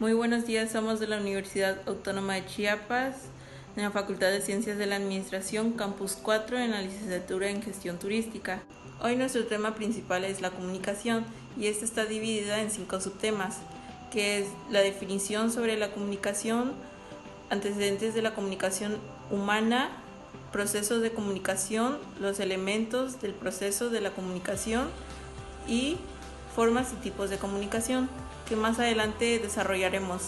Muy buenos días, somos de la Universidad Autónoma de Chiapas, en la Facultad de Ciencias de la Administración, Campus 4, en la licenciatura en Gestión Turística. Hoy nuestro tema principal es la comunicación y esta está dividida en 5 subtemas, que es la definición sobre la comunicación, antecedentes de la comunicación humana, procesos de comunicación, los elementos del proceso de la comunicación y formas y tipos de comunicación, que más adelante desarrollaremos.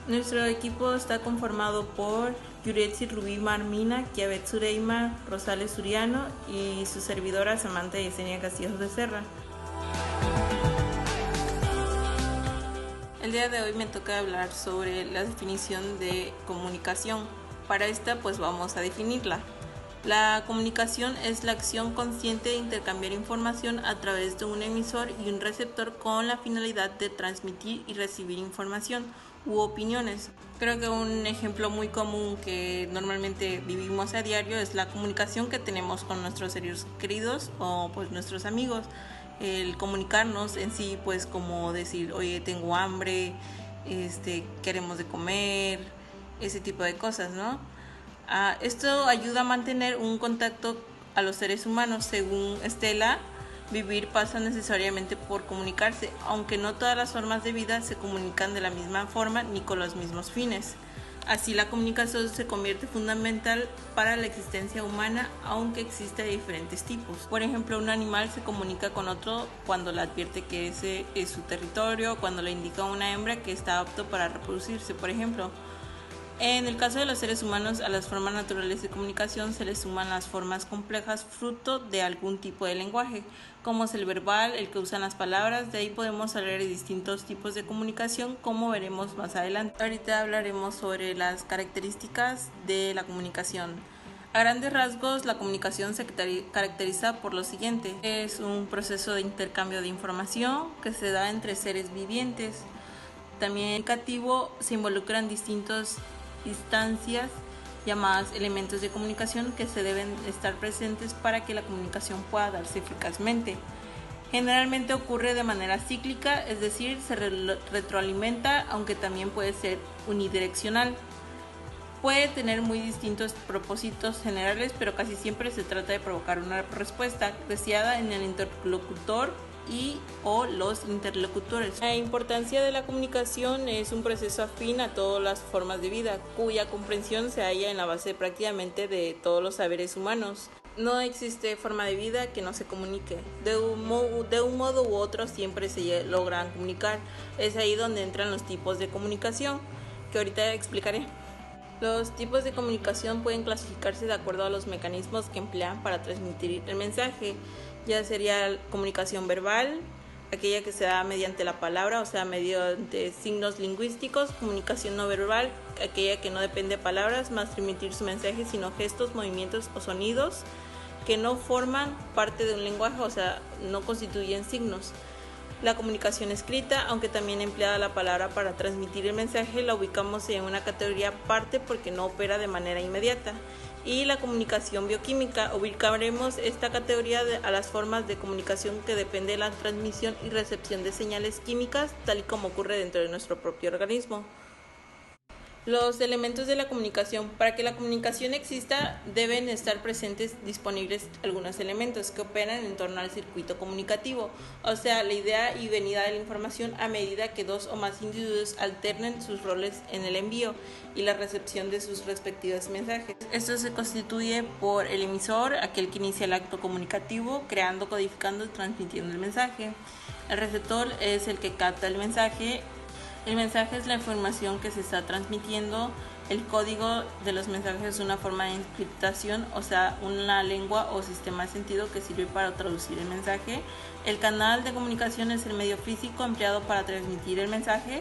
Nuestro equipo está conformado por Yuretsi Rubí Marmina, Kiabet Sureima, Rosales Suriano y su servidora Samantha Yesenia Castillos de Serra. El día de hoy me toca hablar sobre la definición de comunicación. Para esta pues vamos a definirla. La comunicación es la acción consciente de intercambiar información a través de un emisor y un receptor con la finalidad de transmitir y recibir información u opiniones. Creo que un ejemplo muy común que normalmente vivimos a diario es la comunicación que tenemos con nuestros seres queridos o pues nuestros amigos. El comunicarnos en sí, pues como decir, oye, tengo hambre, queremos de comer, ese tipo de cosas, ¿no? Esto ayuda a mantener un contacto a los seres humanos. Según Estela, vivir pasa necesariamente por comunicarse, aunque no todas las formas de vida se comunican de la misma forma ni con los mismos fines. Así la comunicación se convierte fundamental para la existencia humana, aunque existe de diferentes tipos. Por ejemplo, un animal se comunica con otro cuando le advierte que ese es su territorio, cuando le indica a una hembra que está apto para reproducirse, por ejemplo. En el caso de los seres humanos, a las formas naturales de comunicación se les suman las formas complejas fruto de algún tipo de lenguaje, como es el verbal, el que usan las palabras. De ahí podemos hablar de distintos tipos de comunicación, como veremos más adelante. Ahorita hablaremos sobre las características de la comunicación. A grandes rasgos, la comunicación se caracteriza por lo siguiente. Es un proceso de intercambio de información que se da entre seres vivientes. También en comunicativo se involucran distintos instancias llamadas elementos de comunicación que se deben estar presentes para que la comunicación pueda darse eficazmente. Generalmente ocurre de manera cíclica, es decir, se retroalimenta, aunque también puede ser unidireccional. Puede tener muy distintos propósitos generales, pero casi siempre se trata de provocar una respuesta deseada en el interlocutor y o los interlocutores. La importancia de la comunicación es un proceso afín a todas las formas de vida, cuya comprensión se halla en la base prácticamente de todos los saberes humanos. No existe forma de vida que no se comunique. De un modo u otro siempre se logran comunicar. Es ahí donde entran los tipos de comunicación, que ahorita explicaré. Los tipos de comunicación pueden clasificarse de acuerdo a los mecanismos que emplean para transmitir el mensaje. Ya sería comunicación verbal, aquella que se da mediante la palabra, o sea, mediante signos lingüísticos; comunicación no verbal, aquella que no depende de palabras, más transmitir su mensaje, sino gestos, movimientos o sonidos que no forman parte de un lenguaje, o sea, no constituyen signos. La comunicación escrita, aunque también empleada la palabra para transmitir el mensaje, la ubicamos en una categoría aparte porque no opera de manera inmediata. Y la comunicación bioquímica, ubicaremos esta categoría a las formas de comunicación que depende de la transmisión y recepción de señales químicas, tal y como ocurre dentro de nuestro propio organismo. Los elementos de la comunicación. Para que la comunicación exista, deben estar presentes disponibles algunos elementos que operan en torno al circuito comunicativo, o sea, la idea y venida de la información a medida que dos o más individuos alternen sus roles en el envío y la recepción de sus respectivos mensajes. Esto se constituye por el emisor, aquel que inicia el acto comunicativo, creando, codificando y transmitiendo el mensaje. El receptor es el que capta el mensaje. El mensaje es la información que se está transmitiendo. El código de los mensajes es una forma de encriptación, o sea, una lengua o sistema de sentido que sirve para traducir el mensaje. El canal de comunicación es el medio físico empleado para transmitir el mensaje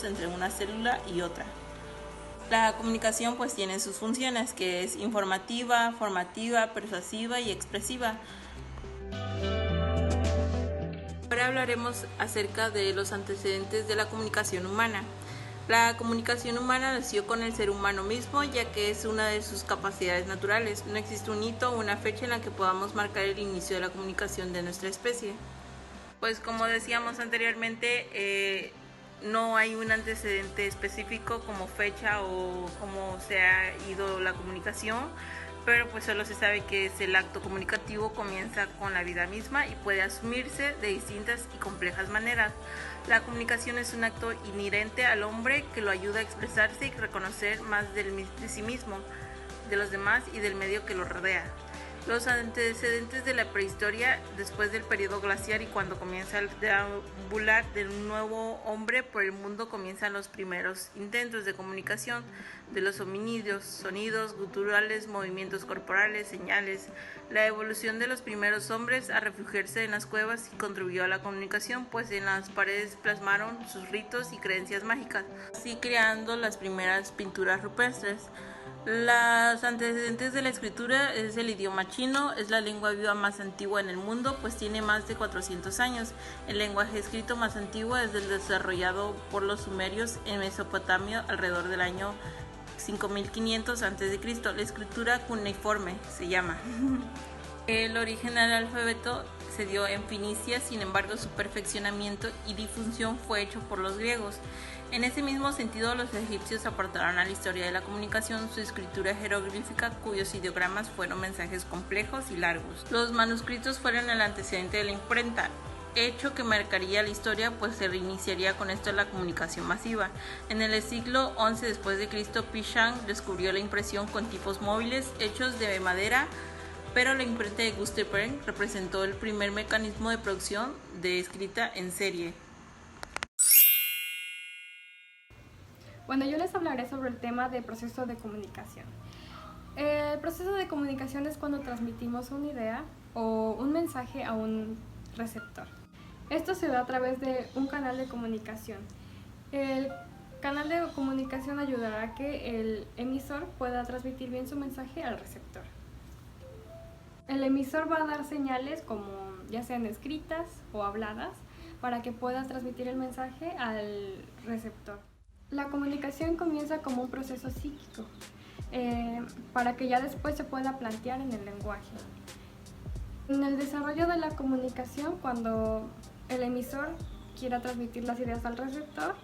entre una célula y otra. La comunicación pues tiene sus funciones, que es informativa, formativa, persuasiva y expresiva. Ahora hablaremos acerca de los antecedentes de la comunicación humana. La comunicación humana nació con el ser humano mismo, ya que es una de sus capacidades naturales. No existe un hito o una fecha en la que podamos marcar el inicio de la comunicación de nuestra especie. Pues como decíamos anteriormente, no hay un antecedente específico como fecha o cómo se ha ido la comunicación, pero pues solo se sabe que el acto comunicativo comienza con la vida misma y puede asumirse de distintas y complejas maneras. La comunicación es un acto inherente al hombre que lo ayuda a expresarse y reconocer más de sí mismo, de los demás y del medio que lo rodea. Los antecedentes de la prehistoria, después del periodo glaciar y cuando comienza el deambular de un nuevo hombre por el mundo, comienzan los primeros intentos de comunicación de los homínidos, sonidos guturales, movimientos corporales, señales. La evolución de los primeros hombres a refugiarse en las cuevas y contribuyó a la comunicación, pues en las paredes plasmaron sus ritos y creencias mágicas, así creando las primeras pinturas rupestres. Los antecedentes de la escritura es el idioma chino, es la lengua viva más antigua en el mundo, pues tiene más de 400 años. El lenguaje escrito más antiguo es el desarrollado por los sumerios en Mesopotamia alrededor del año 5500 a.C. La escritura cuneiforme se llama. El origen del alfabeto se dio en Fenicia, sin embargo su perfeccionamiento y difusión fue hecho por los griegos. En ese mismo sentido, los egipcios aportaron a la historia de la comunicación su escritura jeroglífica, cuyos ideogramas fueron mensajes complejos y largos. Los manuscritos fueron el antecedente de la imprenta, hecho que marcaría la historia, pues se reiniciaría con esto la comunicación masiva. En el siglo XI después de Cristo, Pichang descubrió la impresión con tipos móviles hechos de madera, pero la imprenta de Gutenberg representó el primer mecanismo de producción de escrita en serie. Bueno, yo les hablaré sobre el tema del proceso de comunicación. El proceso de comunicación es cuando transmitimos una idea o un mensaje a un receptor. Esto se da a través de un canal de comunicación. El canal de comunicación ayudará a que el emisor pueda transmitir bien su mensaje al receptor. El emisor va a dar señales como ya sean escritas o habladas para que pueda transmitir el mensaje al receptor. La comunicación comienza como un proceso psíquico para que ya después se pueda plantear en el lenguaje. En el desarrollo de la comunicación, cuando el emisor quiera transmitir las ideas al receptor,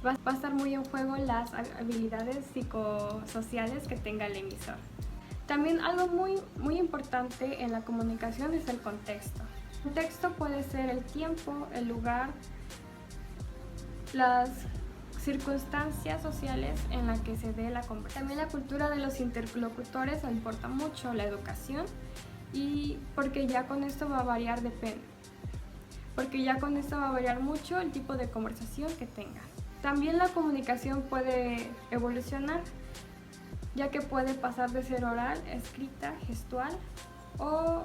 va a estar muy en juego las habilidades psicosociales que tenga el emisor. También algo muy importante en la comunicación es el contexto. El contexto puede ser el tiempo, el lugar, las circunstancias sociales en las que se dé la conversación. También la cultura de los interlocutores importa mucho, la educación, y porque ya con esto va a variar mucho el tipo de conversación que tengan. También la comunicación puede evolucionar, ya que puede pasar de ser oral, escrita, gestual o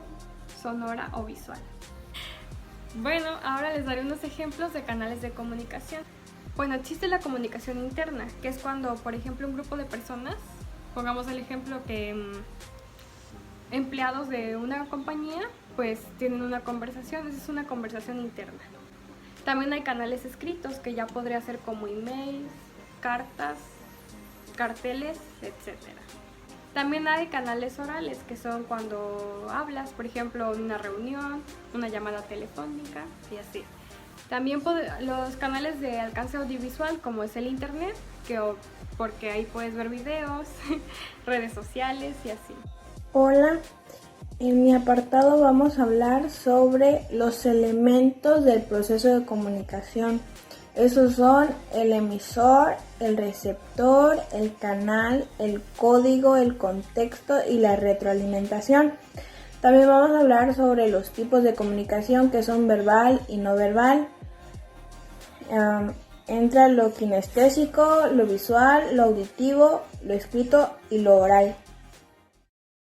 sonora o visual. Bueno, ahora les daré unos ejemplos de canales de comunicación. Bueno, existe la comunicación interna, que es cuando, por ejemplo, un grupo de personas, pongamos el ejemplo que empleados de una compañía, pues tienen una conversación, esa es una conversación interna. También hay canales escritos, que ya podría ser como emails, cartas, carteles, etc. También hay canales orales, que son cuando hablas, por ejemplo, en una reunión, una llamada telefónica y así. También los canales de alcance audiovisual, como es el internet, porque ahí puedes ver videos, redes sociales y así. Hola, en mi apartado vamos a hablar sobre los elementos del proceso de comunicación. Esos son el emisor, el receptor, el canal, el código, el contexto y la retroalimentación. También vamos a hablar sobre los tipos de comunicación que son verbal y no verbal. Entra lo kinestésico, lo visual, lo auditivo, lo escrito y lo oral.